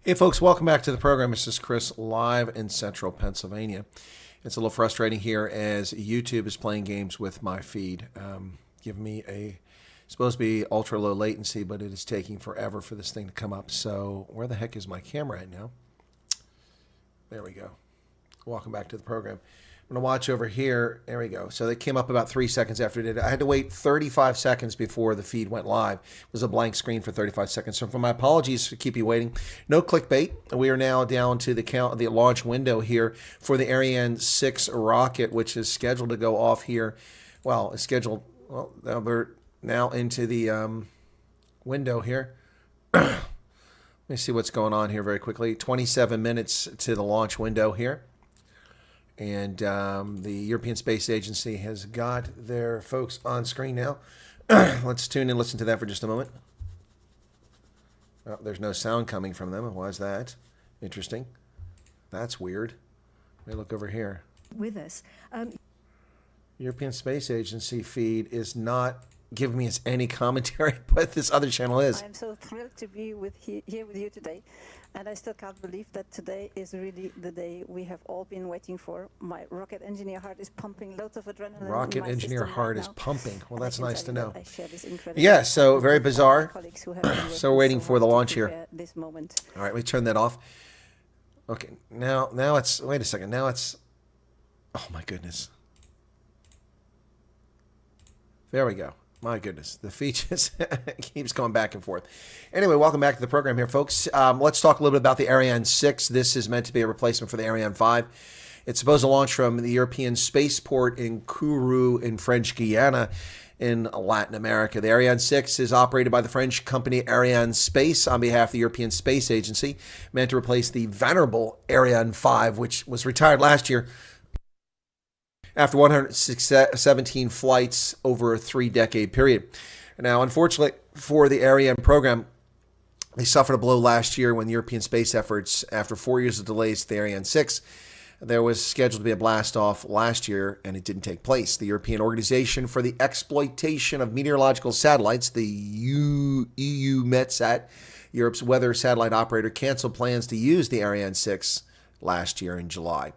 Hey folks, welcome back to the program. This is Chris live in central Pennsylvania. It's a little frustrating here as YouTube is playing games with my feed. Giving me supposed to be ultra low latency, but it is taking forever for this thing to come up. So where the heck is my camera right now? There we go. Welcome back to the program. I'm going to watch over here. There we go. So they came up about 3 seconds after it did. I had to wait 35 seconds before the feed went live. It was a blank screen for 35 seconds. So for my apologies to keep you waiting. No clickbait. We are now down to the launch window here for the Ariane 6 rocket, which is scheduled to go off here. Well, it's scheduled. Well, we're now into the window here. Let me see what's going on here very quickly. 27 minutes to the launch window here. And the European Space Agency has got their folks on screen now. Let's tune in and listen to that for just a moment. Oh, there's no sound coming from them. Why is that? Interesting. That's weird. Let me look over here. With us. European Space Agency feed is not giving me any commentary, but this other channel is. I'm so thrilled to be here with you today. And I still can't believe that today is really the day we have all been waiting for. My rocket engineer heart is pumping loads of adrenaline. Rocket engineer heart is pumping. Well, that's nice to know. Yeah, yeah, so very bizarre. So we're waiting for the launch here. This moment. All right, we turn that off. Okay, now it's, wait a second. Now it's, oh my goodness. There we go. My goodness, the feed just keeps going back and forth. Anyway, welcome back to the program here, folks. Let's talk a little bit about the Ariane 6. This is meant to be a replacement for the Ariane 5. It's supposed to launch from the European spaceport in Kourou in French Guiana in Latin America. The Ariane 6 is operated by the French company Ariane Space on behalf of the European Space Agency, meant to replace the venerable Ariane 5, which was retired last year after 117 flights over a 3-decade period. Now, unfortunately for the Ariane program, they suffered a blow last year when the European space efforts, after 4 years of delays to the Ariane 6, there was scheduled to be a blast-off last year, and it didn't take place. The European Organization for the Exploitation of Meteorological Satellites, the EUMETSAT, Europe's weather satellite operator, canceled plans to use the Ariane 6 last year in July,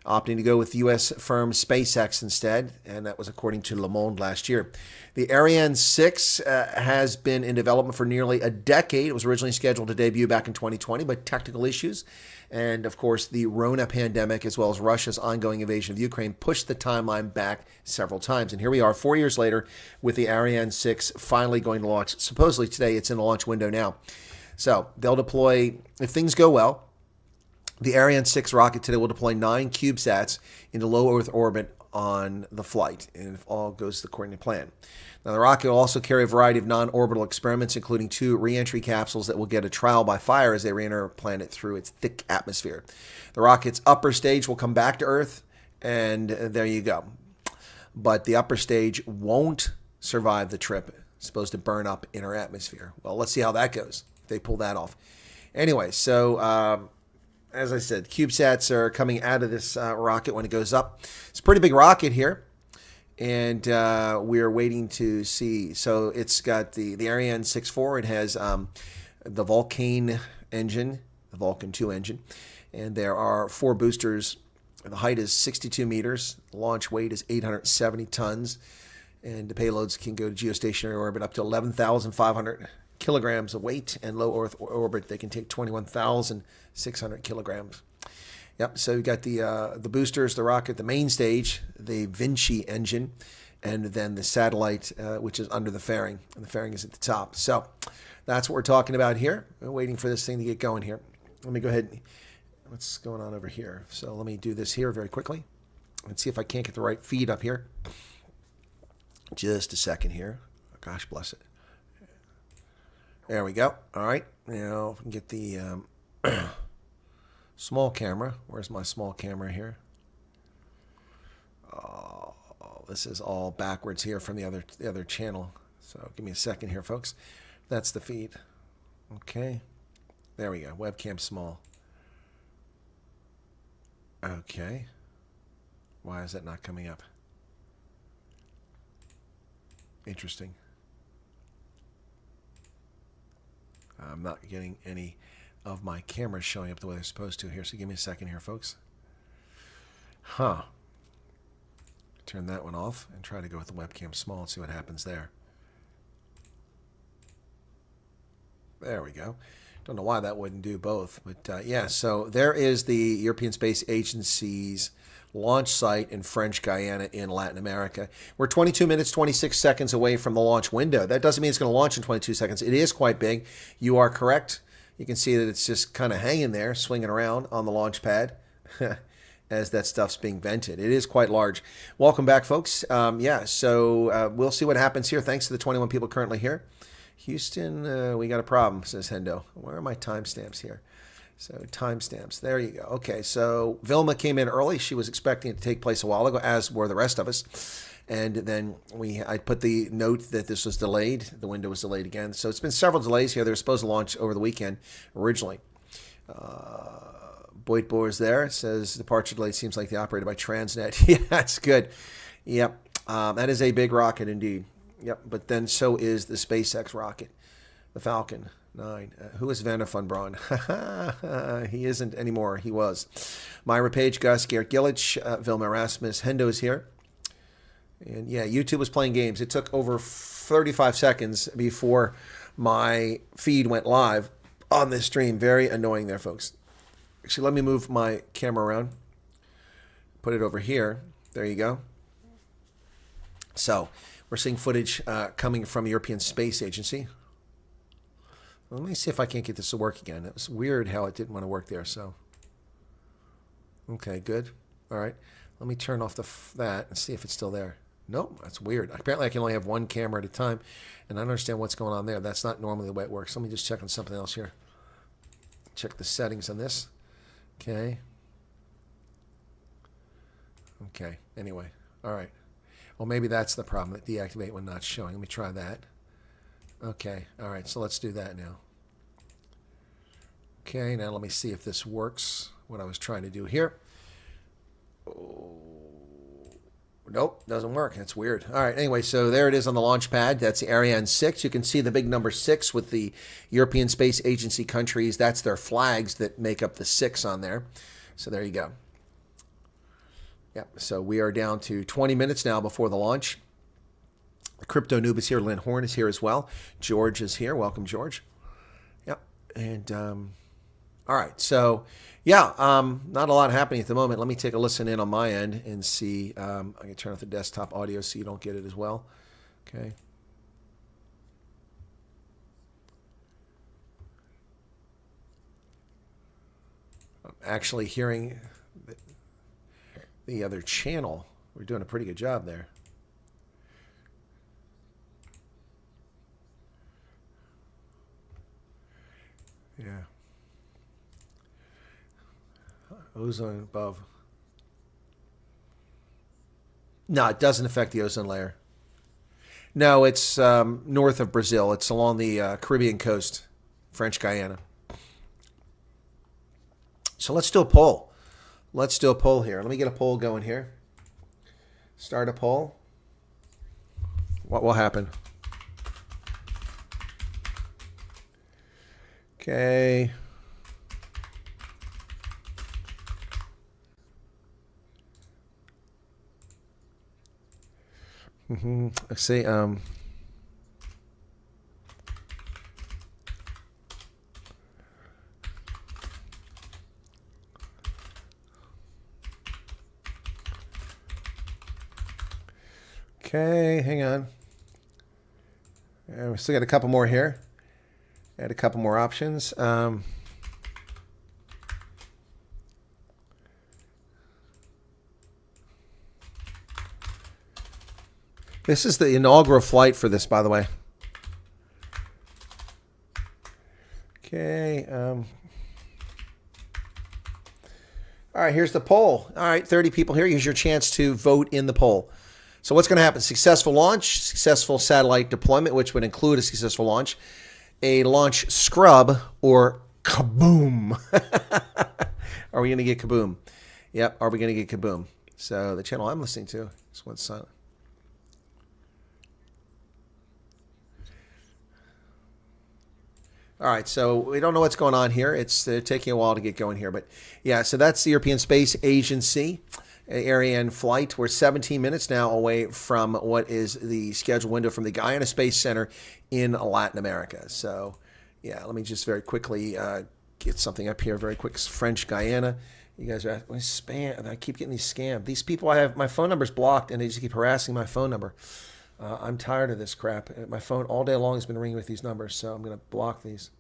opting to go with U.S. firm SpaceX instead, and that was according to Le Monde last year. The Ariane 6 has been in development for nearly a decade. It was originally scheduled to debut back in 2020, but technical issues and, of course, the Rona pandemic, as well as Russia's ongoing invasion of Ukraine, pushed the timeline back several times. And here we are 4 years later with the Ariane 6 finally going to launch. Supposedly today, it's in the launch window now. So they'll deploy, if things go well, the Ariane 6 rocket today will deploy 9 CubeSats into low Earth orbit on the flight, and if all goes according to plan. Now, the rocket will also carry a variety of non-orbital experiments, including 2 re-entry capsules that will get a trial by fire as they re-enter a planet through its thick atmosphere. The rocket's upper stage will come back to Earth, and there you go. But the upper stage won't survive the trip. It's supposed to burn up in our atmosphere. Well, let's see how that goes, if they pull that off. Anyway, so as I said, CubeSats are coming out of this rocket when it goes up. It's a pretty big rocket here, and we're waiting to see. So it's got the Ariane 6.4. It has the Vulcan engine, the Vulcan 2 engine, and there are 4 boosters. The height is 62 meters. The launch weight is 870 tons, and the payloads can go to geostationary orbit up to 11,500 kilograms of weight, and low Earth orbit they can take 21,600 kilograms. Yep. So you've got the boosters, the rocket, the main stage, the Vinci engine, and then the satellite, which is under the fairing, and the fairing is at the top. So that's what we're talking about here. We're waiting for this thing to get going here. Let me go ahead. What's going on over here? So let me do this here very quickly and see if I can't get the right feed up here. Just a second here. Gosh bless it. There we go. All right. Now, if we can get the small camera. Where's my small camera here? Oh, this is all backwards here from the other channel. So give me a second here, folks. That's the feed. Okay. There we go. Webcam small. Okay. Why is that not coming up? Interesting. I'm not getting any of my cameras showing up the way they're supposed to here. So give me a second here, folks. Huh. Turn that one off and try to go with the webcam small and see what happens there. There we go. Don't know why that wouldn't do both. But yeah, so there is the European Space Agency's launch site in French Guiana in Latin America. We're 22 minutes, 26 seconds away from the launch window. That doesn't mean it's going to launch in 22 seconds. It is quite big. You are correct. You can see that it's just kind of hanging there, swinging around on the launch pad as that stuff's being vented. It is quite large. Welcome back, folks. Yeah, so we'll see what happens here. Thanks to the 21 people currently here. Houston, we got a problem, says Hendo. Where are my timestamps here? So timestamps. There you go. Okay, so Vilma came in early. She was expecting it to take place a while ago, as were the rest of us. And then I put the note that this was delayed. The window was delayed again. So it's been several delays here. They were supposed to launch over the weekend originally. Boyd Boer is there. It says departure delay seems like they operated by Transnet. Yeah, that's good. Yep. That is a big rocket indeed. Yep. But then so is the SpaceX rocket, the Falcon 9. Who is Werner von Braun? He isn't anymore. He was. Myra Page, Gus, Garrett Gillich, Vilma Erasmus, Hendo is here. And yeah, YouTube was playing games. It took over 35 seconds before my feed went live on this stream. Very annoying there, folks. Actually, let me move my camera around. Put it over here. There you go. So we're seeing footage coming from the European Space Agency. Let me see if I can't get this to work again. It was weird how it didn't want to work there. So, okay, good. All right. Let me turn off that and see if it's still there. Nope, that's weird. Apparently, I can only have one camera at a time, and I don't understand what's going on there. That's not normally the way it works. Let me just check on something else here. Check the settings on this. Okay. Okay, anyway. All right. Well, maybe that's the problem, that deactivate when not showing. Let me try that. Okay, all right, so let's do that now. Okay, now let me see if this works, what I was trying to do here. Oh, nope, doesn't work. That's weird. All right, anyway, so there it is on the launch pad. That's the Ariane 6. You can see the big number 6 with the European Space Agency countries. That's their flags that make up the 6 on there. So there you go. Yep, so we are down to 20 minutes now before the launch. Crypto Noob is here. Lynn Horn is here as well. George is here. Welcome, George. Yep. And all right. So, yeah, not a lot happening at the moment. Let me take a listen in on my end and see. I can turn off the desktop audio so you don't get it as well. Okay. I'm actually hearing the other channel. We're doing a pretty good job there. Yeah. Ozone above. No, it doesn't affect the ozone layer. No, it's north of Brazil. It's along the Caribbean coast, French Guiana. So let's do a poll. Let's do a poll here. Let me get a poll going here. Start a poll. What will happen? Okay. Let's see. Okay, hang on. We still got a couple more here. Add a couple more options. This is the inaugural flight for this, by the way. Okay. All right, here's the poll. All right, 30 people here. Here's your chance to vote in the poll. So what's going to happen? Successful launch, successful satellite deployment, which would include a successful launch, a launch scrub, or kaboom. Are we going to get kaboom? Yep, are we going to get kaboom? So the channel I'm listening to is what's silent. All right, so we don't know what's going on here. It's taking a while to get going here. But yeah, so that's the European Space Agency, Ariane flight. We're 17 minutes now away from what is the scheduled window from the Guyana Space Center in Latin America. So yeah, let me just very quickly get something up here very quick. French Guyana. You guys are asking, spam. I keep getting these scams. These people, I have my phone number's blocked, and they just keep harassing my phone number. I'm tired of this crap. My phone all day long has been ringing with these numbers, so I'm going to block these.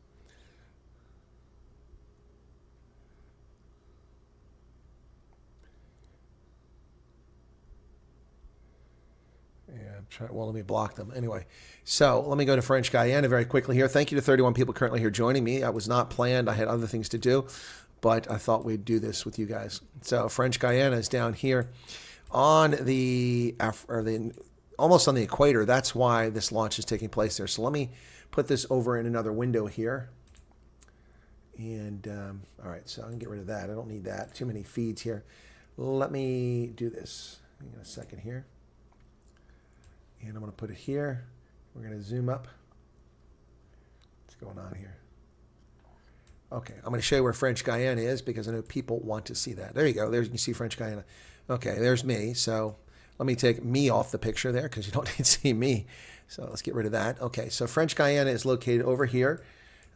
Yeah, well, let me block them. Anyway, so let me go to French Guyana very quickly here. Thank you to 31 people currently here joining me. That was not planned. I had other things to do, but I thought we'd do this with you guys. So French Guyana is down here on almost on the equator. That's why this launch is taking place there. So let me put this over in another window here. And all right, so I can get rid of that. I don't need that. Too many feeds here. Let me do this. Hang on a second here. And I'm going to put it here. We're going to zoom up. What's going on here? Okay, I'm going to show you where French Guyana is because I know people want to see that. There you go. There you can see French Guyana. Okay, there's me. So let me take me off the picture there because you don't need to see me. So let's get rid of that. Okay, so French Guyana is located over here.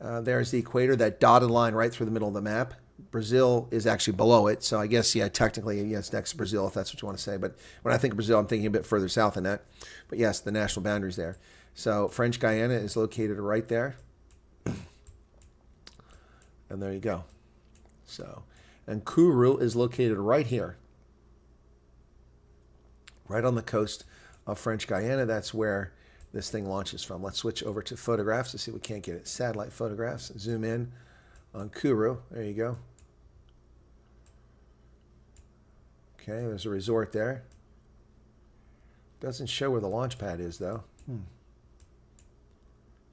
There's the equator, that dotted line right through the middle of the map. Brazil is actually below it. So I guess, yeah, technically, yes, next to Brazil, if that's what you want to say. But when I think of Brazil, I'm thinking a bit further south than that. But yes, the national boundary's there. So French Guyana is located right there. And there you go. So, and Kourou is located right here. Right on the coast of French Guyana. That's where this thing launches from. Let's switch over to photographs to see if we can't get it. Satellite photographs. Zoom in on Kourou. There you go. Okay, there's a resort there. Doesn't show where the launch pad is, though.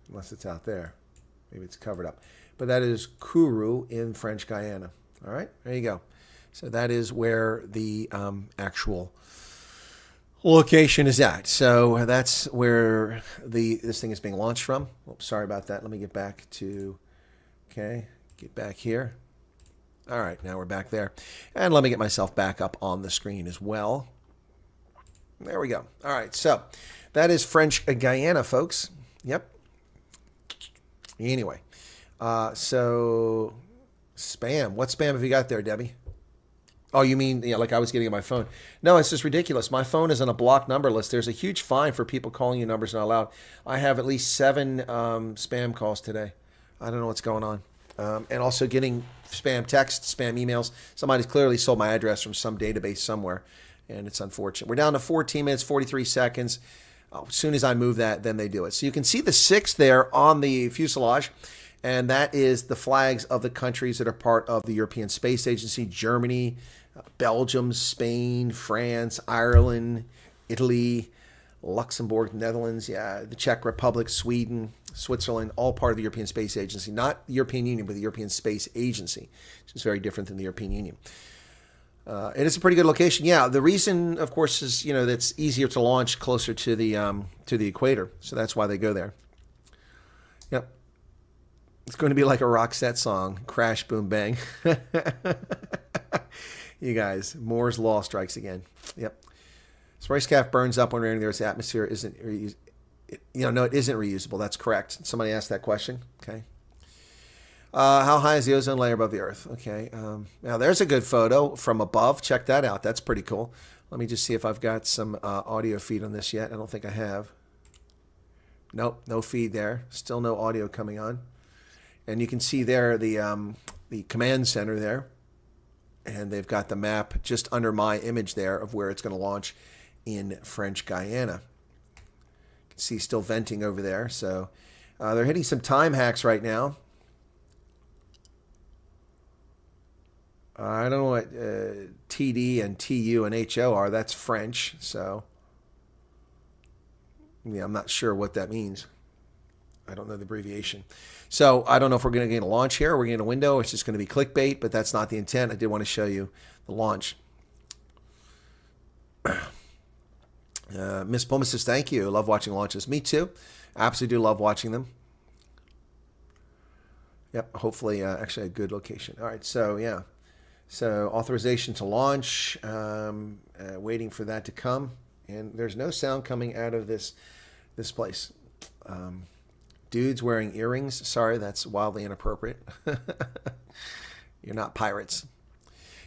Unless it's out there. Maybe it's covered up. But that is Kourou in French Guyana. All right, there you go. So that is where the actual location is at. So that's where this thing is being launched from. Oops, sorry about that. Let me get back to, okay, get back here. All right, now we're back there. And let me get myself back up on the screen as well. There we go. All right, so that is French Guyana, folks. Yep. Anyway, so spam. What spam have you got there, Debbie? Oh, you mean, yeah, like I was getting on my phone. No, it's just ridiculous. My phone is on a blocked number list. There's a huge fine for people calling you numbers not allowed. I have at least 7 spam calls today. I don't know what's going on. And also getting spam texts, spam emails. Somebody's clearly sold my address from some database somewhere, and it's unfortunate. We're down to 14 minutes, 43 seconds. As soon as I move that, then they do it. So you can see the 6 there on the fuselage, and that is the flags of the countries that are part of the European Space Agency: Germany, Belgium, Spain, France, Ireland, Italy, Luxembourg, Netherlands, yeah, the Czech Republic, Sweden, Switzerland, all part of the European Space Agency. Not the European Union, but the European Space Agency, which is very different than the European Union. It is a pretty good location. Yeah, the reason, of course, is that's easier to launch closer to the equator, so that's why they go there. Yep, it's going to be like a Roxette song, crash, boom, bang. You guys, Moore's law strikes again. Yep, spacecraft burns up when we're in the Earth's atmosphere. No, it isn't reusable. That's correct. Somebody asked that question. Okay. How high is the ozone layer above the Earth? Okay. Now, there's a good photo from above. Check that out. That's pretty cool. Let me just see if I've got some audio feed on this yet. I don't think I have. Nope, no feed there. Still no audio coming on. And you can see there the command center there. And they've got the map just under my image there of where it's going to launch in French Guyana. You can see still venting over there. So they're hitting some time hacks right now. I don't know what TD and TU and HO are. That's French. So, yeah, I'm not sure what that means. I don't know the abbreviation. So I don't know if we're going to get a launch here or we're going to get a window. It's just going to be clickbait, but that's not the intent. I did want to show you the launch. Miss Pullman says, thank you. Love watching launches. Me too. Absolutely do love watching them. Yep, hopefully actually a good location. All right, so yeah. So authorization to launch, waiting for that to come. And there's no sound coming out of this place. Dudes wearing earrings. Sorry, that's wildly inappropriate. You're not pirates.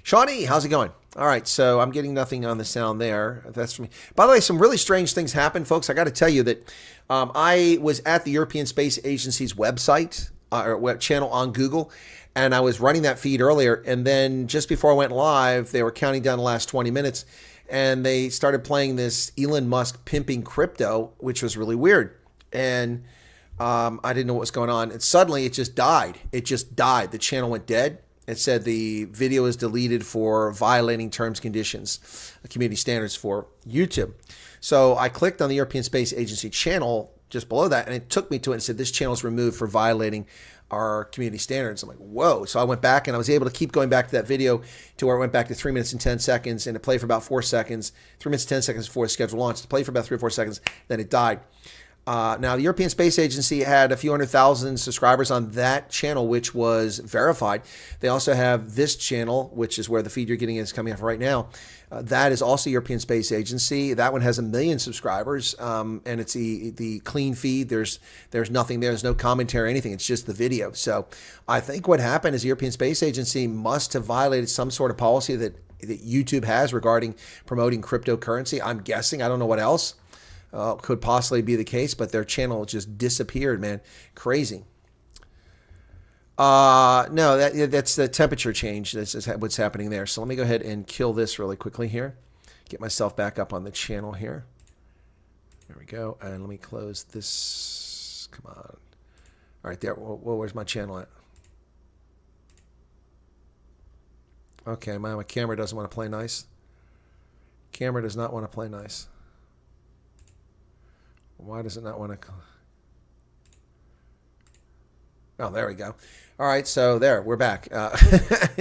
Shawnee, how's it going? All right, so I'm getting nothing on the sound there. That's from me. By the way, some really strange things happened, folks. I got to tell you that I was at the European Space Agency's website or web channel on Google, and I was running that feed earlier. And then just before I went live, they were counting down the last 20 minutes, and they started playing this Elon Musk pimping crypto, which was really weird. And I didn't know what was going on. And suddenly it just died. It just died. The channel went dead. It said the video is deleted for violating terms, conditions, community standards for YouTube. So I clicked on the European Space Agency channel just below that, and it took me to it and said, this channel is removed for violating our community standards. I'm like, whoa. So I went back and I was able to keep going back to that video to where it went back to 3 minutes and 10 seconds and it played for about 4 seconds, 3 minutes and 10 seconds before the scheduled launch. It played for about 3 or 4 seconds, then it died. Now, the European Space Agency had a few 100,000 subscribers on that channel, which was verified. They also have this channel, which is where the feed you're getting is coming off right now. That is also European Space Agency. That one has 1 million subscribers, and it's the clean feed. There's nothing there. There's no commentary or anything. It's just the video. So I think what happened is the European Space Agency must have violated some sort of policy that YouTube has regarding promoting cryptocurrency. I'm guessing. I don't know what else. Could possibly be the case, but their channel just disappeared, man. Crazy. No, that's the temperature change. This is what's happening there. So let me go ahead and kill this really quickly here. Get myself back up on the channel here. There we go. And let me close this. Come on. All right, there. Well, where's my channel at? Okay, my camera doesn't want to play nice. Camera does not want to play nice. Why does it not want to? Oh, there we go. All right, so there, we're back.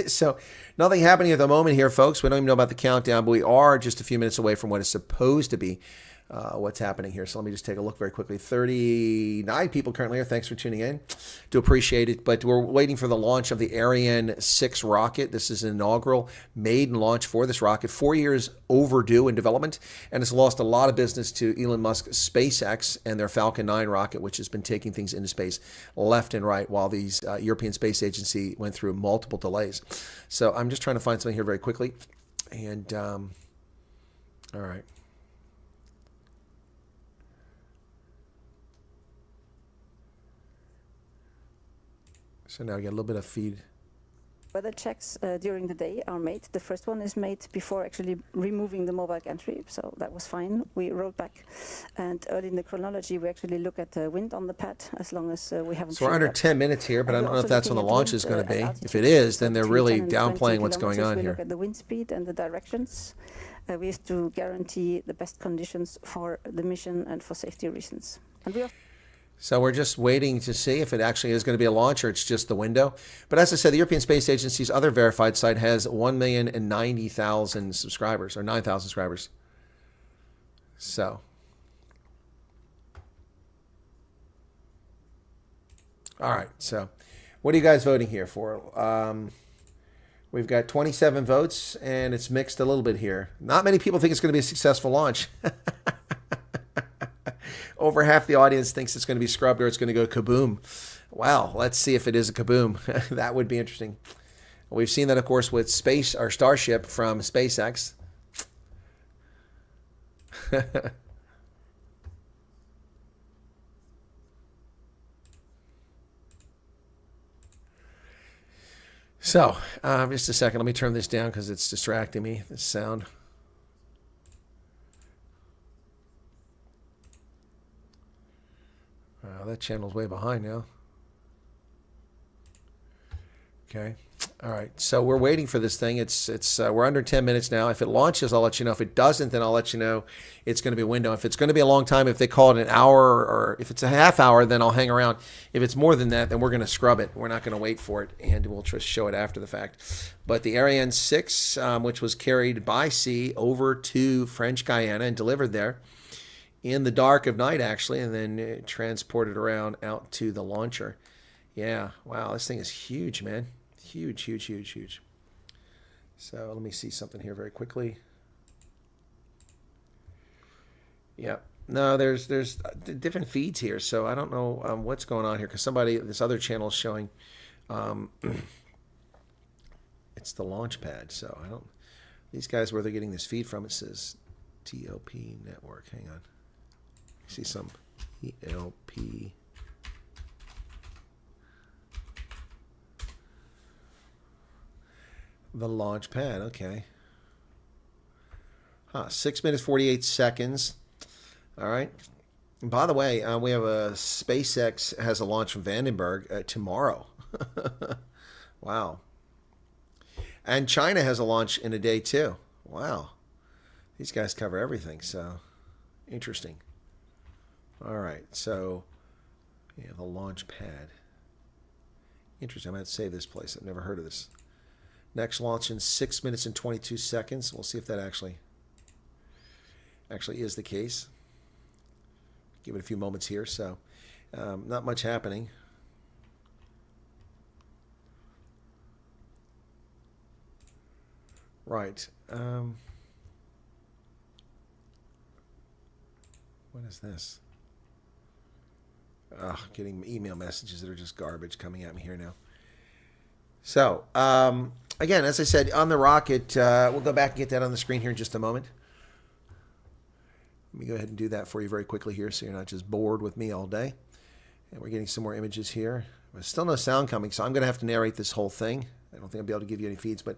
So nothing happening at the moment here, folks. We don't even know about the countdown, but we are just a few minutes away from what is supposed to be what's happening here. So let me just take a look very quickly. 39 people currently here. Thanks for tuning in. Do appreciate it. But we're waiting for the launch of the Ariane 6 rocket. This is an inaugural maiden launch for this rocket. 4 years overdue in development, and it's lost a lot of business to Elon Musk's SpaceX and their Falcon 9 rocket, which has been taking things into space left and right while these European Space Agency went through multiple delays. So I'm just trying to find something here very quickly. And all right. So now we get a little bit of feed. Weather checks during the day are made. The first one is made before actually removing the mobile gantry, so that was fine. We rode back, and early in the chronology, we actually look at the wind on the pad as long as we haven't. So we're under 10 minutes here, but I don't know if that's when the launch is going to be. If it is, then they're really downplaying what's going on here. We look at the wind speed and the directions. We have to guarantee the best conditions for the mission and for safety reasons. And we So we're just waiting to see if it actually is going to be a launch or it's just the window. But as I said, the European Space Agency's other verified site has 1,090,000 subscribers, or 9,000 subscribers. So. All right. So what are you guys voting here for? We've got 27 votes, and it's mixed a little bit here. Not many people think it's going to be a successful launch. Over half the audience thinks it's going to be scrubbed or it's going to go kaboom. Wow, let's see if it is a kaboom. That would be interesting. We've seen that, of course, with Space or Starship from SpaceX. So, just a second. Let me turn this down because it's distracting me, this sound. That channel's way behind now. Okay. All right. So we're waiting for this thing. We're under 10 minutes now. If it launches, I'll let you know. If it doesn't, then I'll let you know it's going to be a window. If it's going to be a long time, if they call it an hour, or if it's a half hour, then I'll hang around. If it's more than that, then we're going to scrub it. We're not going to wait for it, and we'll just show it after the fact. But the Ariane 6, which was carried by sea over to French Guiana and delivered there in the dark of night, actually, and then transported around out to the launcher. Yeah, wow, this thing is huge, man. Huge, huge, huge, huge. So let me see something here very quickly. Yeah. No, there's different feeds here, so I don't know what's going on here because this other channel is showing it's the launch pad. So I don't. These guys, where they're getting this feed from, it says TLP network. Hang on. You see some ELP. The launch pad, okay. 6 minutes, 48 seconds. All right. And by the way, we have SpaceX has a launch from Vandenberg tomorrow. Wow. And China has a launch in a day too. Wow. These guys cover everything, so interesting. All right, so yeah, the launch pad. Interesting. I'm going to save this place. I've never heard of this. Next launch in 6 minutes and 22 seconds. We'll see if that actually is the case. Give it a few moments here. So not much happening. Right. What is this? Getting email messages that are just garbage coming at me here now. So, again, as I said, on the rocket, we'll go back and get that on the screen here in just a moment. Let me go ahead and do that for you very quickly here so you're not just bored with me all day. And we're getting some more images here. There's still no sound coming, so I'm going to have to narrate this whole thing. I don't think I'll be able to give you any feeds, but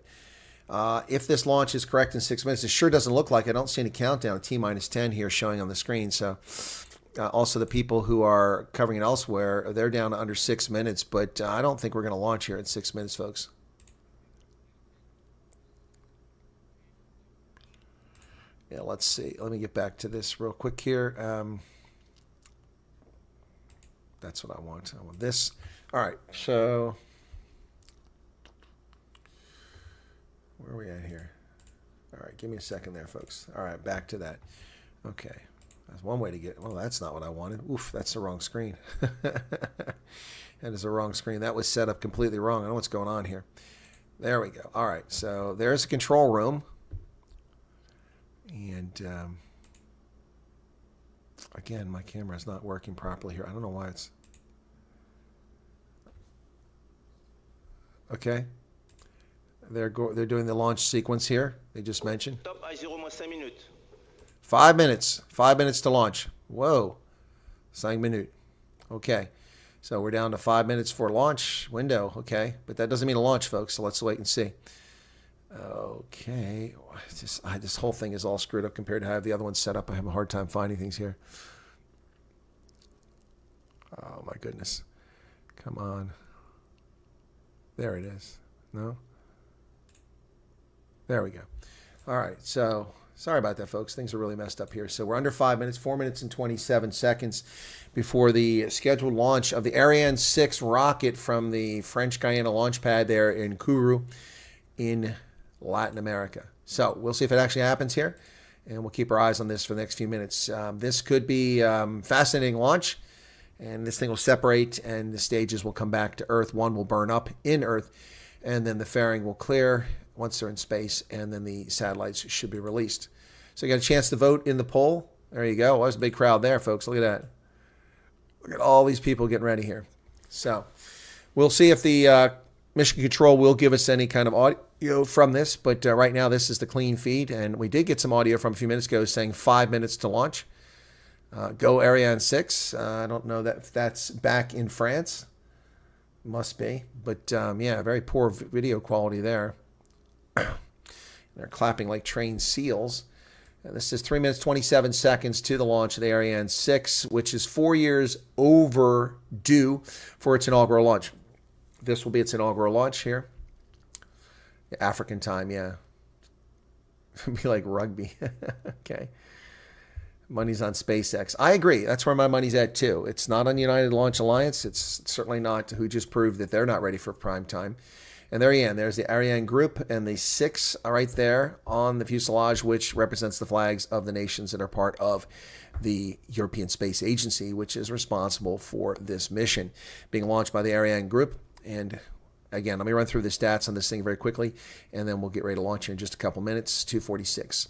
if this launch is correct in 6 minutes, it sure doesn't look like. I don't see any countdown, T-10 here showing on the screen. So also the people who are covering it elsewhere, they're down to under 6 minutes, but I don't think we're going to launch here in 6 minutes, folks. Yeah, let's see. Let me get back to this real quick here. That's what I want. I want this. All right, so where are we at here? All right, give me a second there, folks. All right, back to that. Okay, that's one way to get. Well, that's not what I wanted. Oof, that's the wrong screen. That is the wrong screen. That was set up completely wrong. I don't know what's going on here. There we go. All right, so there's a control room. And again, my camera is not working properly here. I don't know why it's... Okay. They're doing the launch sequence here. They just mentioned. 5 minutes. 5 minutes to launch. Whoa. 5 minutes. Okay. So we're down to 5 minutes for launch window. Okay. But that doesn't mean a launch, folks. So let's wait and see. Okay. This whole thing is all screwed up compared to how I have the other one set up. I have a hard time finding things here. Oh, my goodness. Come on. There it is. No? There we go. All right. So sorry about that, folks. Things are really messed up here. So we're under 5 minutes, 4 minutes and 27 seconds before the scheduled launch of the Ariane 6 rocket from the French Guiana launch pad there in Kourou in Latin America. So we'll see if it actually happens here, and we'll keep our eyes on this for the next few minutes. This could be fascinating launch, and this thing will separate, and the stages will come back to Earth. One will burn up in Earth, and then the fairing will clear once they're in space, and then the satellites should be released. So you got a chance to vote in the poll. There you go. Well, there's a big crowd there, folks. Look at that. Look at all these people getting ready here. So we'll see if the Mission Control will give us any kind of audio from this, but right now this is the clean feed, and we did get some audio from a few minutes ago saying 5 minutes to launch. Go Ariane 6. I don't know if that's back in France. Must be, but yeah, very poor video quality there. They're clapping like trained seals. And this is 3 minutes, 27 seconds to the launch of the Ariane 6, which is 4 years overdue for its inaugural launch. This will be its inaugural launch here. African time, yeah. It'd be like rugby. Okay. Money's on SpaceX. I agree. That's where my money's at, too. It's not on United Launch Alliance. It's certainly not who just proved that they're not ready for prime time. And there again, there's the Ariane group and the 6 right there on the fuselage, which represents the flags of the nations that are part of the European Space Agency, which is responsible for this mission being launched by the Ariane group. And again, let me run through the stats on this thing very quickly, and then we'll get ready to launch here in just a couple minutes. 2:46.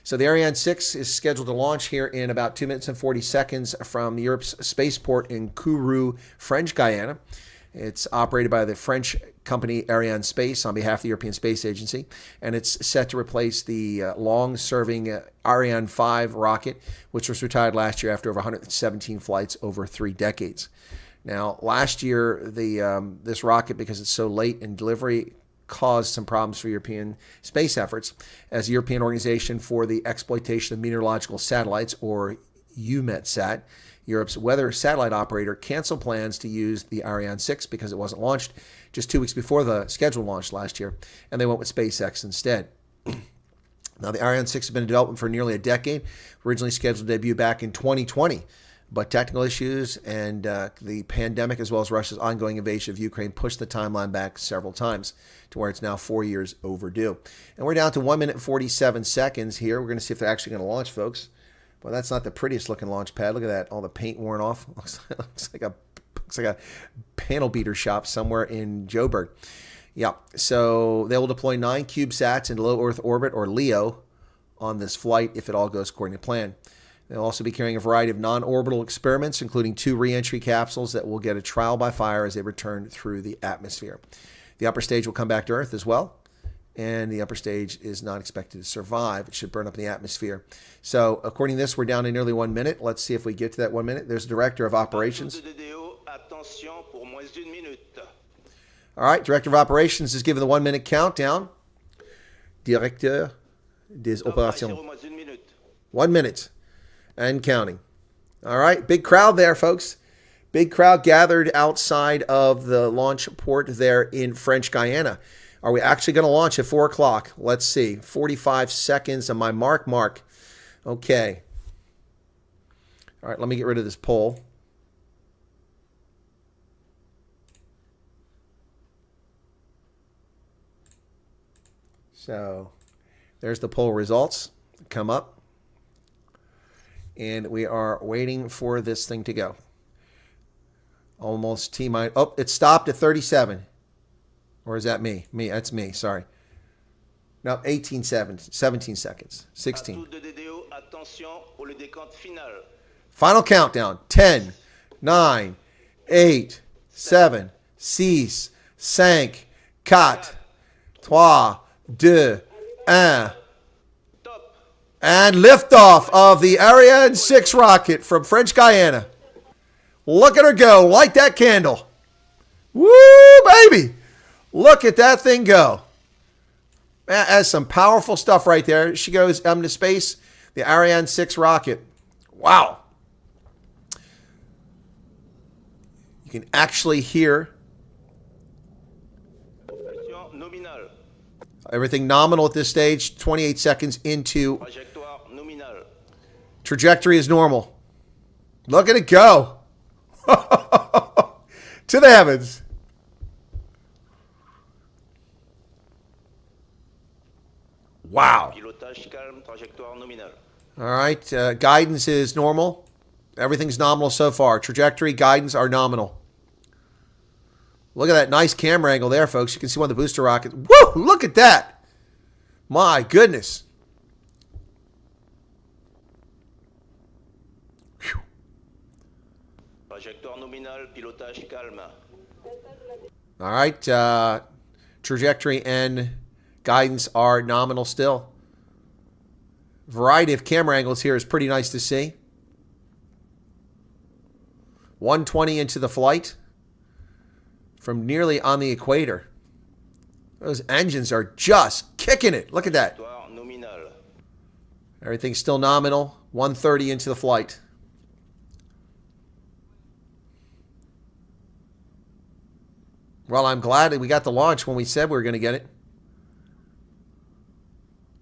So the Ariane 6 is scheduled to launch here in about 2 minutes and 40 seconds from Europe's spaceport in Kourou, French Guiana. It's operated by the French company Ariane Space on behalf of the European Space Agency, and it's set to replace the long-serving Ariane 5 rocket, which was retired last year after over 117 flights over 3 decades. Now, last year, this rocket, because it's so late in delivery, caused some problems for European space efforts, as the European Organization for the Exploitation of Meteorological Satellites, or EUMETSAT, Europe's weather satellite operator, canceled plans to use the Ariane 6 because it wasn't launched just 2 weeks before the scheduled launch last year, and they went with SpaceX instead. Now, the Ariane 6 has been in development for nearly a decade, originally scheduled to debut back in 2020. But technical issues and the pandemic, as well as Russia's ongoing invasion of Ukraine, pushed the timeline back several times to where it's now 4 years overdue. And we're down to 1 minute and 47 seconds here. We're going to see if they're actually going to launch, folks. Well, that's not the prettiest looking launch pad. Look at that. All the paint worn off. Looks like a panel beater shop somewhere in Joburg. Yeah. So they will deploy 9 CubeSats into low Earth orbit, or LEO, on this flight if it all goes according to plan. They'll also be carrying a variety of non-orbital experiments, including 2 re-entry capsules that will get a trial by fire as they return through the atmosphere. The upper stage will come back to Earth as well, and the upper stage is not expected to survive. It should burn up in the atmosphere. So, according to this, we're down to nearly 1 minute. Let's see if we get to that 1 minute. There's the Director of Operations. All right, Director of Operations is giving the 1 minute countdown. Directeur des Opérations. 1 minute. And counting. All right, big crowd there, folks. Big crowd gathered outside of the launch port there in French Guiana. Are we actually going to launch at 4 o'clock? Let's see. 45 seconds on my mark. Okay. All right, let me get rid of this poll. So there's the poll results. Come up. And we are waiting for this thing to go. Almost T-minus. Oh, it stopped at 37. Or is that me? That's me. Sorry. No, 17 seconds. 16. Final countdown. 10, 9, 8, 7, 6, 5, 4, 3, 2, 1. And liftoff of the Ariane 6 rocket from French Guiana. Look at her go. Light that candle. Woo, baby. Look at that thing go. That's some powerful stuff right there. She goes into space. The Ariane 6 rocket. Wow. You can actually hear everything nominal at this stage. 28 seconds into. Trajectory is normal. Look at it go. To the heavens. Wow. All right. Guidance is normal. Everything's nominal so far. Trajectory, guidance are nominal. Look at that nice camera angle there, folks. You can see one of the booster rockets. Woo! Look at that. My goodness. All right. Trajectory and guidance are nominal still. Variety of camera angles here is pretty nice to see. 120 into the flight from nearly on the equator. Those engines are just kicking it. Look at that. Everything's still nominal. 130 into the flight. Well, I'm glad that we got the launch when we said we were going to get it.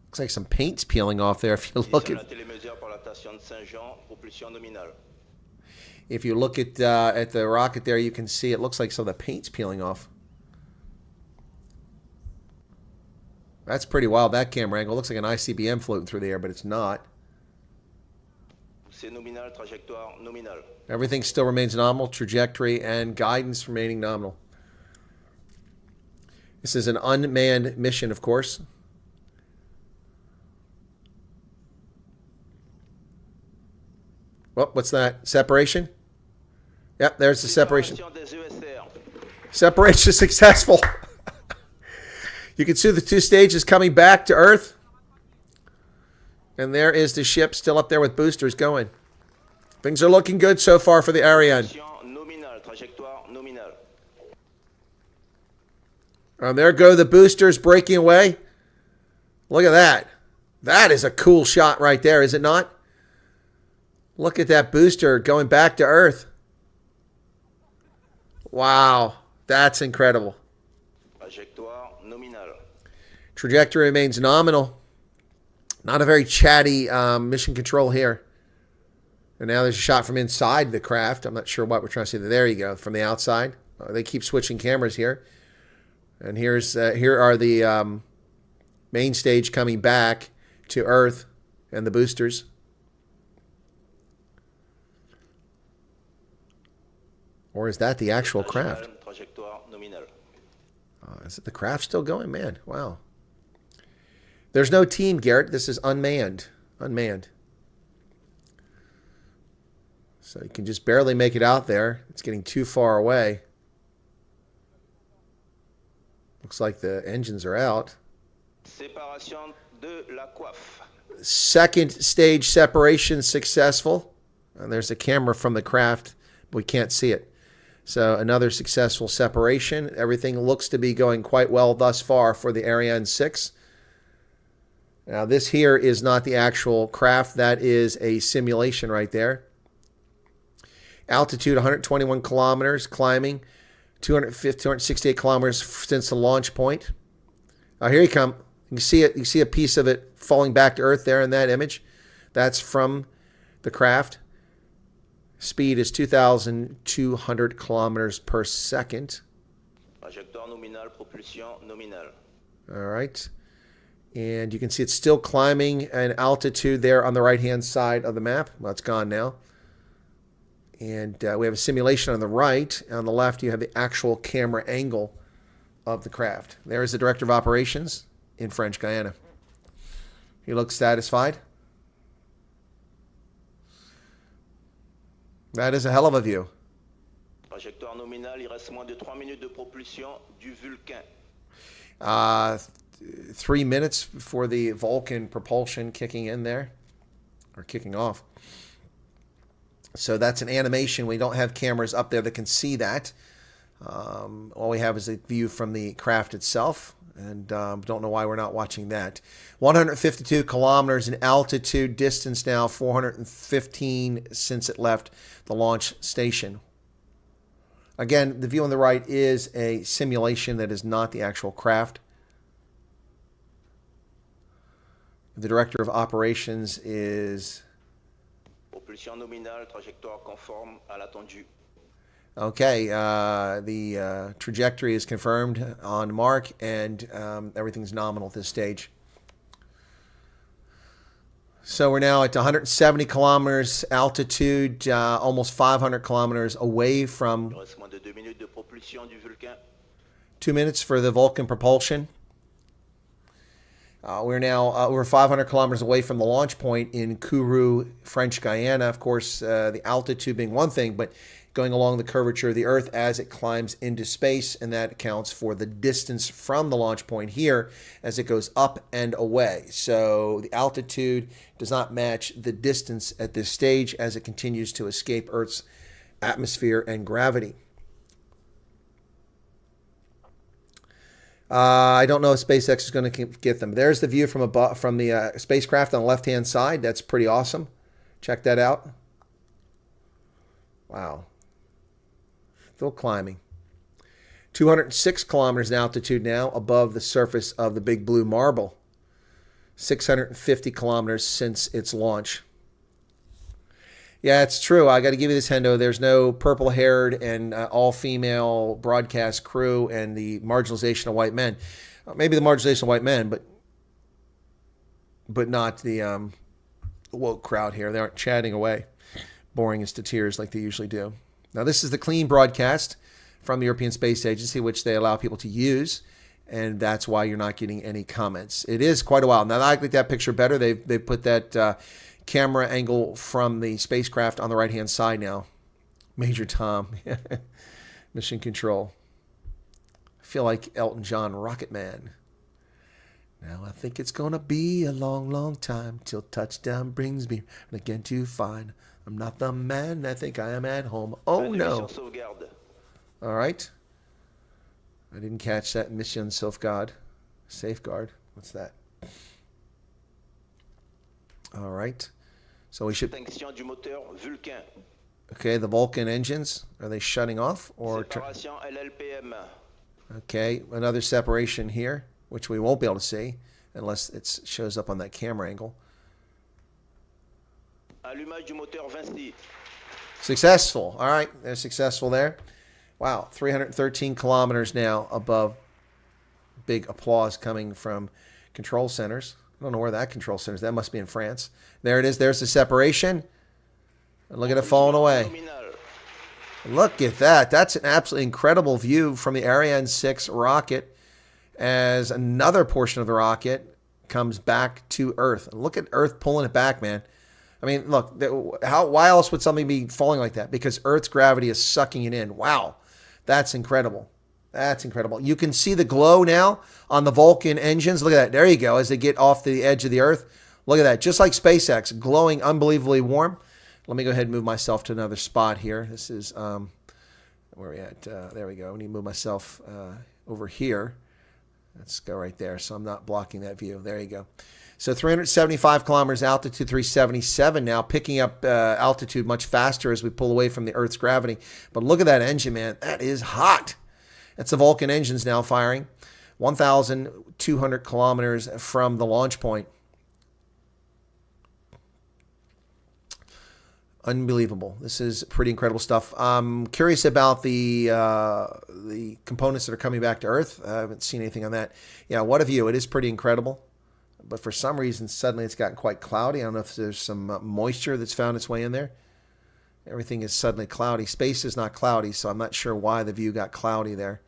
Looks like some paint's peeling off there if you look at the rocket there, you can see it looks like some of the paint's peeling off. That's pretty wild, that camera angle. Looks like an ICBM floating through the air, but it's not. C'est nominal, trajectoire nominal. Everything still remains nominal, trajectory and guidance remaining nominal. This is an unmanned mission, of course. Oh, what's that? Separation? Yep, there's the separation. Separation successful. You can see the two stages coming back to Earth. And there is the ship still up there with boosters going. Things are looking good so far for the Ariane. And there go the boosters breaking away. Look at that. That is a cool shot right there, is it not? Look at that booster going back to Earth. Wow, that's incredible. Trajectory remains nominal. Not a very chatty mission control here. And now there's a shot from inside the craft. I'm not sure what we're trying to see. There you go, from the outside. They keep switching cameras here. And here are the main stage coming back to Earth and the boosters. Or is that the actual craft? Is it the craft still going? Man, wow. There's no team, Garrett. This is unmanned. Unmanned. So you can just barely make it out there. It's getting too far away. Looks like the engines are out. Second stage separation successful. And there's a camera from the craft, but we can't see it. So another successful separation. Everything looks to be going quite well thus far for the Ariane 6. Now this here is not the actual craft. That is a simulation right there. Altitude 121 kilometers, climbing 268 kilometers since the launch point. Here you come. You can see it. You see a piece of it falling back to Earth there in that image. That's from the craft. Speed is 2,200 kilometers per second. Trajectoire nominal, propulsion nominal. All right. And you can see it's still climbing an altitude there on the right-hand side of the map. Well, it's gone now. And we have a simulation on the right. On the left, you have the actual camera angle of the craft. There is the Director of Operations in French Guiana. He looks satisfied. That is a hell of a view. Trajectoire nominale, il reste moins de 3 minutes de propulsion du Vulcain. 3 minutes for the Vulcan propulsion kicking in there, or kicking off. So that's an animation. We don't have cameras up there that can see that. All we have is a view from the craft itself, and don't know why we're not watching that. 152 kilometers in altitude, distance now 415 since it left the launch station. Again, the view on the right is a simulation that is not the actual craft. The Director of Operations is... Propulsion nominale, trajectoire conforme à l'attendu. Okay, the trajectory is confirmed on mark, and everything's nominal at this stage. So we're now at 170 kilometers altitude, almost 500 kilometers away from... Il reste moins de 2 minutes de propulsion du Vulcain. 2 minutes for the Vulcan propulsion. We're now over 500 kilometers away from the launch point in Kourou, French Guiana. Of course, the altitude being one thing, but going along the curvature of the Earth as it climbs into space, and that accounts for the distance from the launch point here as it goes up and away. So the altitude does not match the distance at this stage as it continues to escape Earth's atmosphere and gravity. I don't know if SpaceX is going to get them. There's the view from the spacecraft on the left-hand side. That's pretty awesome. Check that out. Wow. Still climbing. 206 kilometers in altitude now above the surface of the big blue marble. 650 kilometers since its launch. Yeah, it's true. I got to give you this, Hendo. There's no purple-haired and all-female broadcast crew and the marginalization of white men. Maybe the marginalization of white men, but but not the woke crowd here. They aren't chatting away, boring us to tears like they usually do. Now, this is the clean broadcast from the European Space Agency, which they allow people to use, and that's why you're not getting any comments. It is quite a while. Now, I like that picture better. They've put that camera angle from the spacecraft on the right-hand side now. Major Tom, Mission Control. I feel like Elton John, Rocket Man. Now I think it's gonna be a long, long time till touchdown brings me again to find I'm not the man I think I am at home. Oh no! All right. I didn't catch that. Mission Safeguard. What's that? All right. So we should. Okay, the Vulcan engines, are they shutting off or? Okay, another separation here, which we won't be able to see unless it shows up on that camera angle. Successful. All right, they're successful there. Wow, 313 kilometers now above. Big applause coming from control centers. I don't know where that control center is. That must be in France. There it is. There's the separation. And look at it falling away. Look at that. That's an absolutely incredible view from the Ariane 6 rocket as another portion of the rocket comes back to Earth. Look at Earth pulling it back, man. I mean, look, why else would something be falling like that? Because Earth's gravity is sucking it in. Wow. That's incredible. That's incredible. You can see the glow now on the Vulcan engines. Look at that. There you go. As they get off the edge of the Earth. Look at that. Just like SpaceX, glowing unbelievably warm. Let me go ahead and move myself to another spot here. This is, where are we at? There we go. I need to move myself over here. Let's go right there so I'm not blocking that view. There you go. So 375 kilometers altitude, 377 now, picking up altitude much faster as we pull away from the Earth's gravity. But look at that engine, man. That is hot. That's the Vulcan engines now firing. 1,200 kilometers from the launch point. Unbelievable. This is pretty incredible stuff. I'm curious about the components that are coming back to Earth. I haven't seen anything on that. Yeah, what a view. It is pretty incredible. But for some reason, suddenly it's gotten quite cloudy. I don't know if there's some moisture that's found its way in there. Everything is suddenly cloudy. Space is not cloudy, so I'm not sure why the view got cloudy there.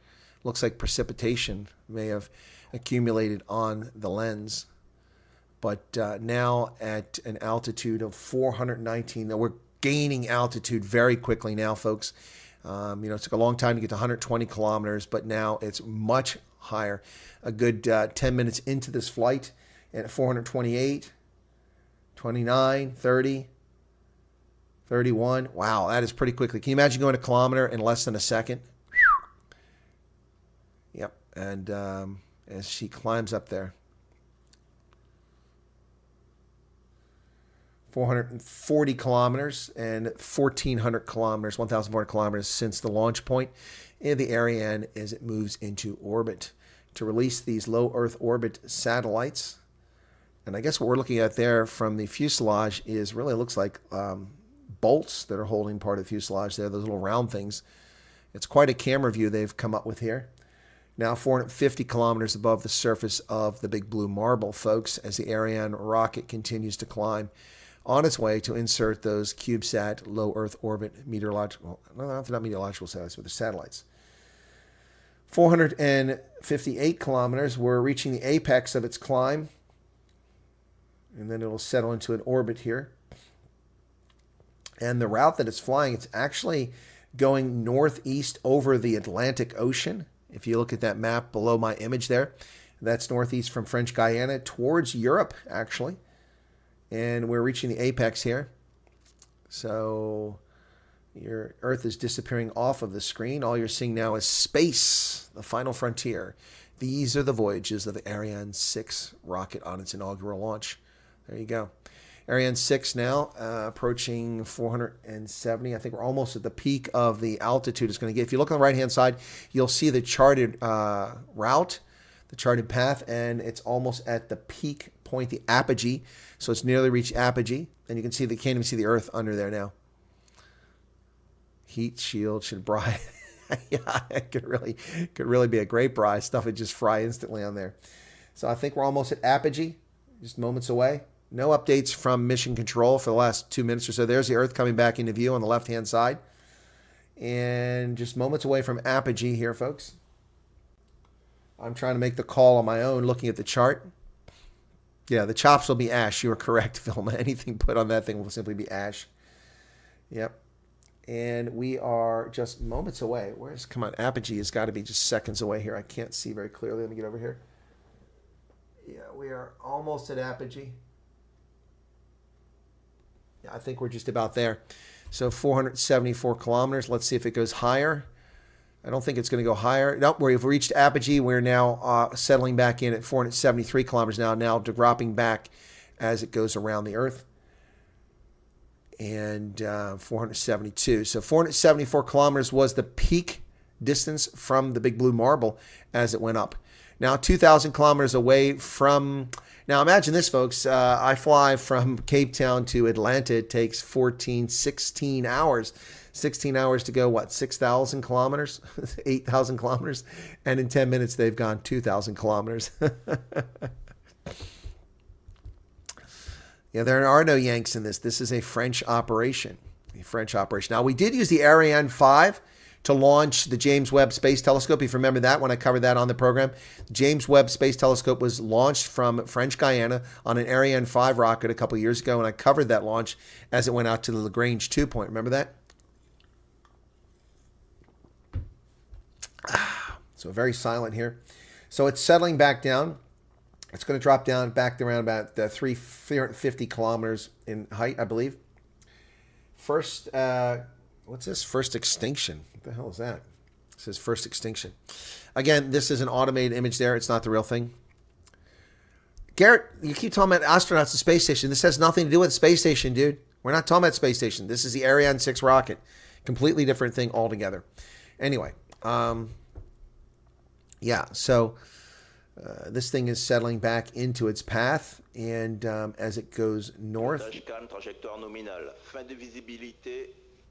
Looks like precipitation may have accumulated on the lens. But now at an altitude of 419, we're gaining altitude very quickly now, folks. It took a long time to get to 120 kilometers, but now it's much higher. A good 10 minutes into this flight at 428, 29, 30, 31. Wow, that is pretty quickly. Can you imagine going a kilometer in less than a second? Yep, and as she climbs up there. 440 kilometers and 1,400 kilometers, 1,400 kilometers since the launch point in the Ariane as it moves into orbit to release these low Earth orbit satellites. And I guess what we're looking at there from the fuselage is really looks like bolts that are holding part of the fuselage there, those little round things. It's quite a camera view they've come up with here. Now 450 kilometers above the surface of the big blue marble, folks, as the Ariane rocket continues to climb on its way to insert those CubeSat low Earth orbit meteorological, no, not meteorological satellites, but the satellites. 458 kilometers, we're reaching the apex of its climb, and then it'll settle into an orbit here. And the route that it's flying, it's actually going northeast over the Atlantic Ocean. If you look at that map below my image there, that's northeast from French Guiana towards Europe, actually. And we're reaching the apex here. So your Earth is disappearing off of the screen. All you're seeing now is space, the final frontier. These are the voyages of the Ariane 6 rocket on its inaugural launch. There you go. Ariane 6 now approaching 470. I think we're almost at the peak of the altitude it's going to get. If you look on the right-hand side, you'll see the charted route, the charted path, and it's almost at the peak point, the apogee. So it's nearly reached apogee, and you can see they can't even see the Earth under there now. Heat shield should fry. Yeah, it could really be a great braai. Stuff would just fry instantly on there. So I think we're almost at apogee. just moments away. No updates from mission control for the last 2 minutes or so. There's the Earth coming back into view on the left-hand side. And just moments away from apogee here, folks. I'm trying to make the call on my own, looking at the chart. Yeah, the chops will be ash. You are correct, Vilma. Anything put on that thing will simply be ash. Yep. And we are just moments away. Come on, apogee has got to be just seconds away here. I can't see very clearly. Let me get over here. Yeah, we are almost at apogee. Yeah, I think we're just about there. So 474 kilometers. Let's see if it goes higher. I don't think it's going to go higher. Nope, we've reached apogee. We're now settling back in at 473 kilometers now dropping back as it goes around the Earth. And 472. So 474 kilometers was the peak distance from the big blue marble as it went up. Now 2,000 kilometers away from... Now imagine this, folks. I fly from Cape Town to Atlanta. It takes 16 hours. 16 hours to go, what, 6,000 kilometers? 8,000 kilometers? And in 10 minutes, they've gone 2,000 kilometers. Yeah, there are no Yanks in this. This is a French operation. Now, we did use the Ariane 5 to launch the James Webb Space Telescope. If you remember that when I covered that on the program. The James Webb Space Telescope was launched from French Guiana on an Ariane 5 rocket a couple years ago, and I covered that launch as it went out to the Lagrange 2 point. Remember that? So very silent here. So it's settling back down. It's going to drop down back to around about 350 kilometers in height, I believe. First, what's this? First extinction. What the hell is that? It says first extinction. Again, this is an automated image there. It's not the real thing. Garrett, you keep talking about astronauts and space station. This has nothing to do with space station, dude. We're not talking about space station. This is the Ariane 6 rocket. Completely different thing altogether. Anyway, yeah, so this thing is settling back into its path, and as it goes north. Trajectoire nominale. Fin de visibilité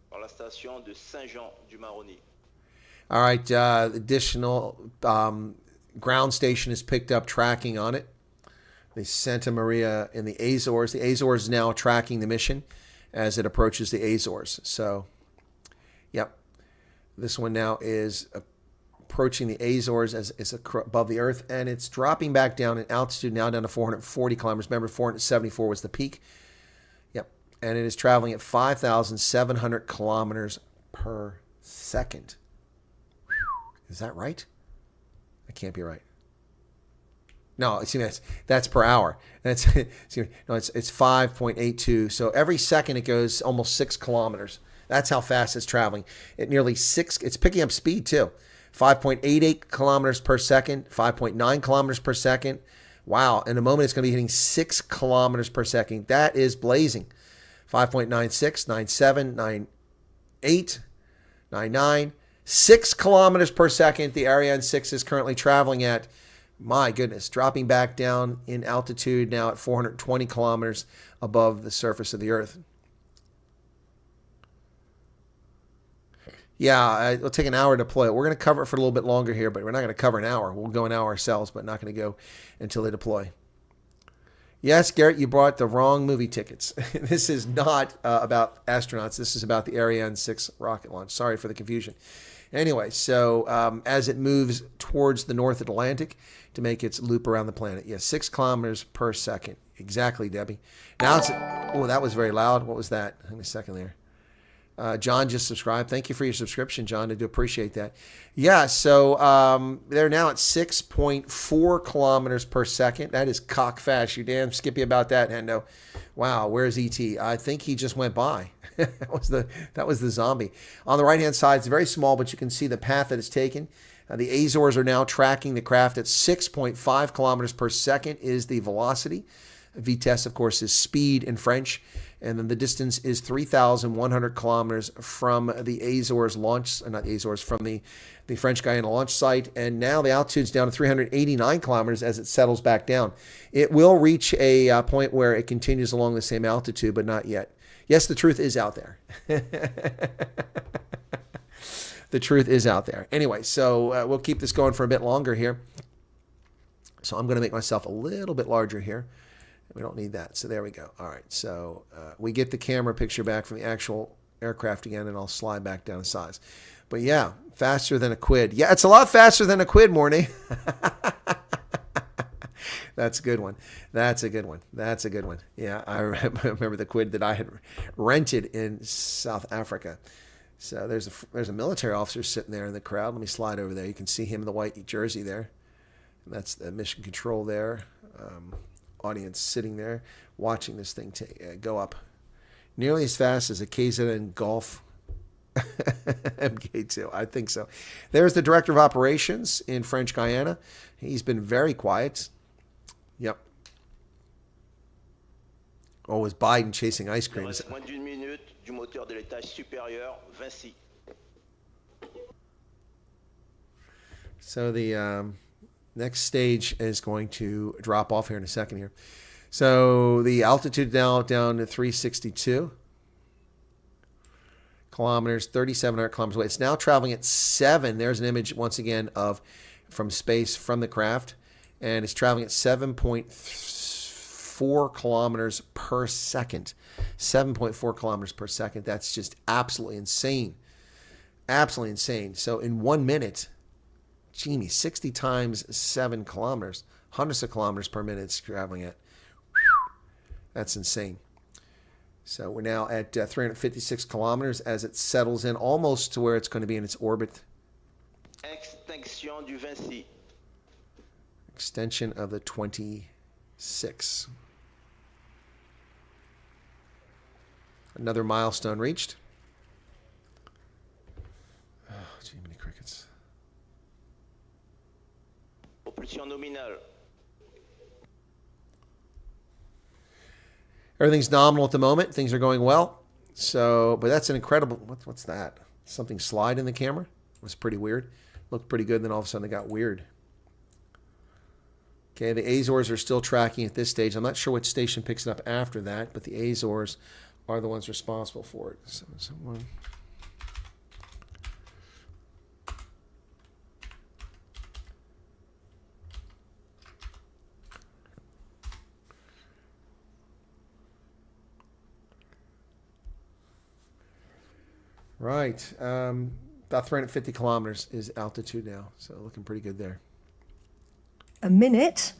par la station de Saint-Jean-du-Maroni. All right, additional ground station has picked up tracking on it. The Santa Maria in the Azores. The Azores is now tracking the mission as it approaches the Azores. So, yep, this one now is approaching the Azores as it's above the Earth, and it's dropping back down in altitude now down to 440 kilometers. Remember, 474 was the peak. Yep, and it is traveling at 5,700 kilometers per second. Is that right? That can't be right. No, that's per hour. That's no, it's 5.82. So every second it goes almost 6 kilometers. That's how fast it's traveling. At nearly 6, it's picking up speed too. 5.88 kilometers per second, 5.9 kilometers per second. Wow. In a moment, it's going to be hitting 6 kilometers per second. That is blazing. 5.96, 97, 98, 99, 6 kilometers per second. The Ariane 6 is currently traveling at, my goodness, dropping back down in altitude now at 420 kilometers above the surface of the Earth. Yeah, it'll take an hour to deploy it. We're going to cover it for a little bit longer here, but we're not going to cover an hour. We'll go an hour ourselves, but not going to go until they deploy. Yes, Garrett, you brought the wrong movie tickets. This is not about astronauts. This is about the Ariane 6 rocket launch. Sorry for the confusion. Anyway, so as it moves towards the North Atlantic to make its loop around the planet. Yes, 6 kilometers per second. Exactly, Debbie. Now it's... Oh, that was very loud. What was that? Hang on a second there. John just subscribed. Thank you for your subscription, John. I do appreciate that. Yeah, so they're now at 6.4 kilometers per second. That is cock fast. You're damn skippy about that, Hendo. Wow, where's E.T.? I think he just went by. that was the zombie. On the right-hand side, it's very small, but you can see the path that it's taken. The Azores are now tracking the craft at 6.5 kilometers per second is the velocity. Vitesse, of course, is speed in French. And then the distance is 3,100 kilometers from the Azores launch, not Azores, from the French Guiana launch site. And now the altitude's down to 389 kilometers as it settles back down. It will reach a point where it continues along the same altitude, but not yet. Yes, the truth is out there. The truth is out there. Anyway, so we'll keep this going for a bit longer here. So I'm going to make myself a little bit larger here. We don't need that. So there we go. All right. So we get the camera picture back from the actual aircraft again, and I'll slide back down to size. But yeah, faster than a quid. Yeah, it's a lot faster than a quid, Mornay. That's a good one. That's a good one. That's a good one. Yeah, I remember the quid that I had rented in South Africa. So there's a military officer sitting there in the crowd. Let me slide over there. You can see him in the white jersey there. And that's the mission control there. Audience sitting there watching this thing go up nearly as fast as a KZN Golf MK2. I think so. There's the director of operations in French Guiana. He's been very quiet. Yep. Always Biden chasing ice cream. Moins d'une minute du moteur de l'étage supérieur, Vinci. So the next stage is going to drop off here in a second here. So the altitude now down to 362 kilometers, 3,700 kilometers away. It's now traveling at 7. There's an image once again from space from the craft, and it's traveling at 7.4 kilometers per second. 7.4 kilometers per second. That's just absolutely insane. Absolutely insane. So in 1 minute, Genie, 60 times 7 kilometers, hundreds of kilometers per minute it's traveling at. That's insane. So we're now at 356 kilometers as it settles in almost to where it's going to be in its orbit. Extinction du Vinci. Extension of the 26. Another milestone reached. Oh, gee, many crickets. Propulsion nominale. Everything's nominal at the moment. Things are going well. So, but that's an incredible. What's that? Something slide in the camera? It was pretty weird. Looked pretty good. Then all of a sudden it got weird. Okay, the Azores are still tracking at this stage. I'm not sure what station picks it up after that, but the Azores are the ones responsible for it. So, someone. Right. About 350 kilometers is altitude now. So looking pretty good there. A minute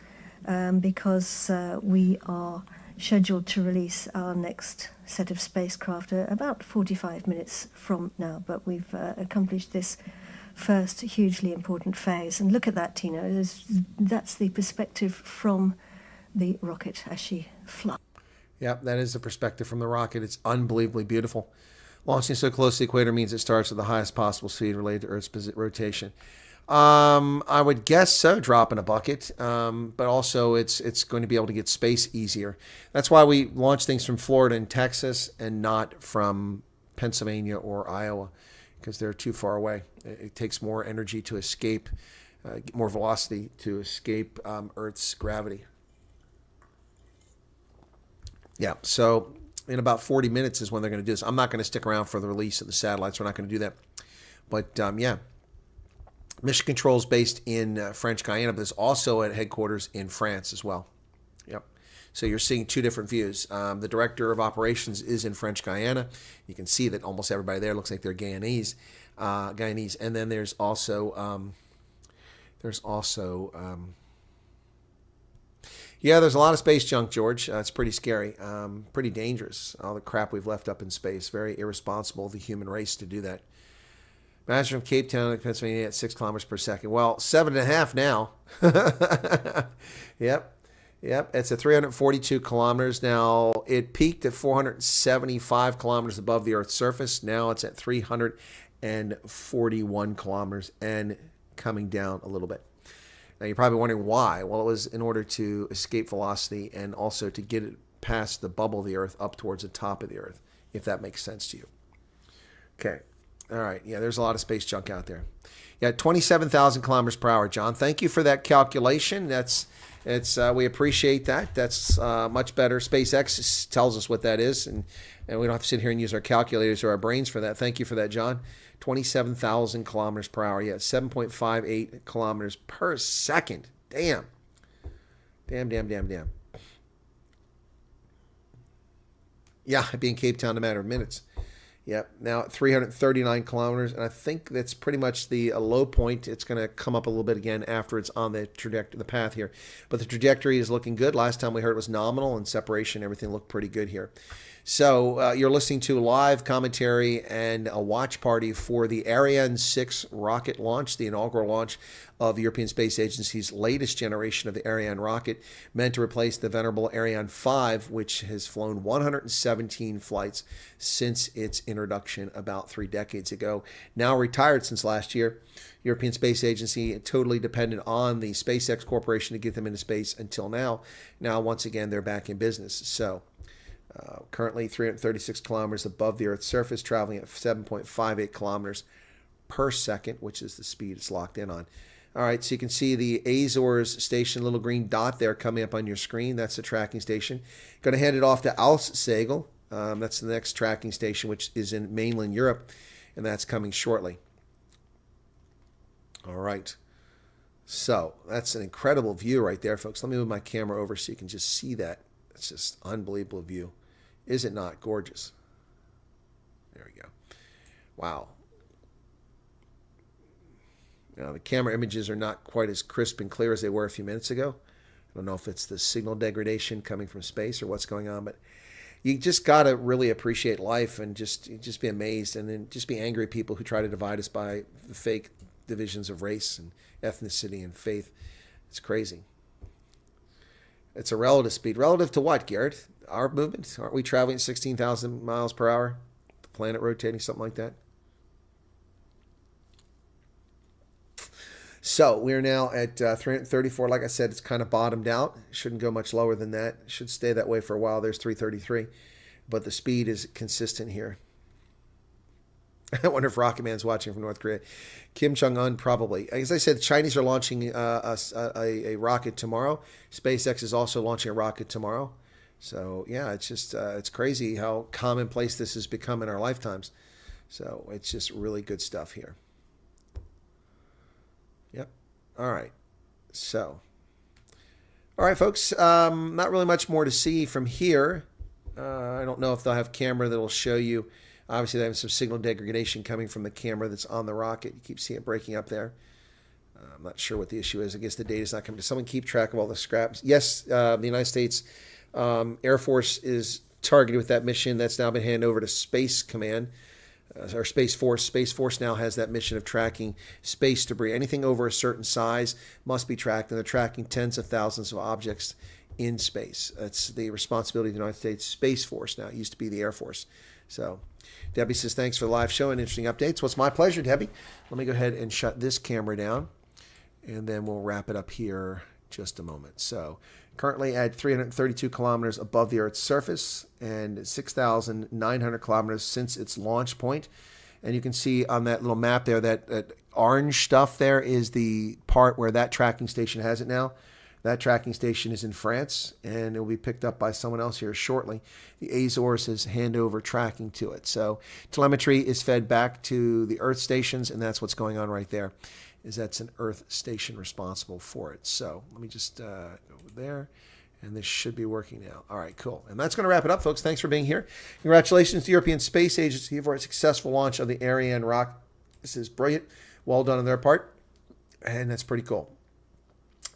because we are scheduled to release our next set of spacecraft about 45 minutes from now. But we've accomplished this first hugely important phase. And look at that, Tino. That's the perspective from the rocket as she flies. Yeah, that is the perspective from the rocket. It's unbelievably beautiful. Launching so close to the equator means it starts at the highest possible speed related to Earth's rotation. I would guess so, drop in a bucket, but also it's going to be able to get space easier. That's why we launch things from Florida and Texas and not from Pennsylvania or Iowa, because they're too far away. It takes more energy to escape, more velocity to escape Earth's gravity. Yeah, so in about 40 minutes is when they're going to do this. I'm not going to stick around for the release of the satellites. We're not going to do that. But yeah, mission control is based in French Guiana, but there's also at headquarters in France as well. Yep. So you're seeing two different views. The director of operations is in French Guiana. You can see that almost everybody there looks like they're Guyanese. And then there's also yeah, there's a lot of space junk, George. It's pretty scary, pretty dangerous. All the crap we've left up in space. Very irresponsible of the human race to do that. Imagine from Cape Town to Pennsylvania at 6 kilometers per second. Well, 7.5 now. Yep. It's at 342 kilometers. Now, it peaked at 475 kilometers above the Earth's surface. Now it's at 341 kilometers and coming down a little bit. Now, you're probably wondering why. Well, it was in order to escape velocity and also to get it past the bubble of the Earth up towards the top of the Earth, if that makes sense to you. Okay. All right. Yeah, there's a lot of space junk out there. Yeah, 27,000 kilometers per hour, John. Thank you for that calculation. We appreciate that. That's much better. SpaceX tells us what that is, and we don't have to sit here and use our calculators or our brains for that. Thank you for that, John. 27,000 kilometers per hour. Yeah, 7.58 kilometers per second. Damn. Yeah, I'd be in Cape Town in a matter of minutes. Yep. Now at 339 kilometers, and I think that's pretty much the low point. It's going to come up a little bit again after it's on the trajectory, the path here. But the trajectory is looking good. Last time we heard it was nominal, and separation, everything looked pretty good here. So you're listening to live commentary and a watch party for the Ariane 6 rocket launch, the inaugural launch of the European Space Agency's latest generation of the Ariane rocket, meant to replace the venerable Ariane 5, which has flown 117 flights since its introduction about 3 decades ago. Now retired since last year. European Space Agency totally dependent on the SpaceX Corporation to get them into space until now. Now, once again, they're back in business. So currently 336 kilometers above the Earth's surface, traveling at 7.58 kilometers per second, which is the speed it's locked in on. All right, so you can see the Azores station, little green dot there coming up on your screen. That's the tracking station. Going to hand it off to Aussegel. That's the next tracking station, which is in mainland Europe, and that's coming shortly. All right. So that's an incredible view right there, folks. Let me move my camera over so you can just see that. It's just unbelievable view. Is it not gorgeous? There we go. Wow. Now, the camera images are not quite as crisp and clear as they were a few minutes ago. I don't know if it's the signal degradation coming from space or what's going on, but you just got to really appreciate life and just be amazed, and then just be angry at people who try to divide us by the fake divisions of race and ethnicity and faith. It's crazy. It's a relative speed. Relative to what, Garrett? Our movement? Aren't we traveling at 16,000 miles per hour? The planet rotating, something like that? So we're now at 334. Like I said, it's kind of bottomed out. Shouldn't go much lower than that. Should stay that way for a while. There's 333. But the speed is consistent here. I wonder if Rocket Man's watching from North Korea. Kim Jong-un, probably. As I said, the Chinese are launching a rocket tomorrow. SpaceX is also launching a rocket tomorrow. So, yeah, it's just it's crazy how commonplace this has become in our lifetimes. So it's just really good stuff here. Yep. All right. So, all right, folks. Not really much more to see from here. I don't know if they'll have camera that'll show you. Obviously, they have some signal degradation coming from the camera that's on the rocket. You keep seeing it breaking up there. I'm not sure what the issue is. I guess the data's not coming. Does someone keep track of all the scraps? Yes, the United States Air Force is targeted with that mission. That's now been handed over to Space Command, or Space Force. Space Force now has that mission of tracking space debris. Anything over a certain size must be tracked, and they're tracking tens of thousands of objects in space. That's the responsibility of the United States Space Force now. It used to be the Air Force. So Debbie says, thanks for the live show and interesting updates. Well, it's my pleasure, Debbie. Let me go ahead and shut this camera down, and then we'll wrap it up here just a moment. So currently at 332 kilometers above the Earth's surface and 6,900 kilometers since its launch point. And you can see on that little map there that orange stuff there is the part where that tracking station has it now. That tracking station is in France, and it will be picked up by someone else here shortly. The Azores has handover tracking to it. So telemetry is fed back to the Earth stations, and that's what's going on right there, is that's an Earth station responsible for it. So let me just go there, and this should be working now. All right, cool. And that's going to wrap it up, folks. Thanks for being here. Congratulations to the European Space Agency for a successful launch of the Ariane rocket. This is brilliant. Well done on their part, and that's pretty cool.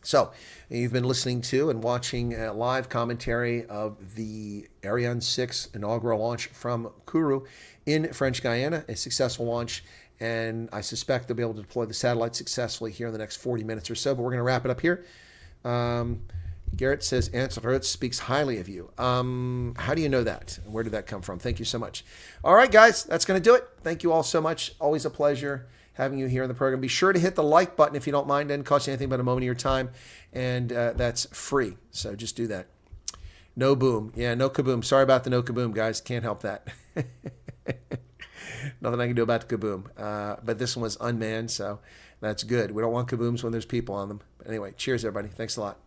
So you've been listening to and watching a live commentary of the Ariane 6 inaugural launch from Kourou in French Guiana, a successful launch, and I suspect they'll be able to deploy the satellite successfully here in the next 40 minutes or so, but we're going to wrap it up here. Garrett says, Ansel speaks highly of you. How do you know that? Where did that come from? Thank you so much. All right, guys, that's going to do it. Thank you all so much. Always a pleasure having you here in the program. Be sure to hit the like button if you don't mind. It doesn't cost you anything but a moment of your time, and that's free. So just do that. No boom. Yeah, no kaboom. Sorry about the no kaboom, guys. Can't help that. Nothing I can do about the kaboom. But this one was unmanned, so that's good. We don't want kabooms when there's people on them. But anyway, cheers, everybody. Thanks a lot.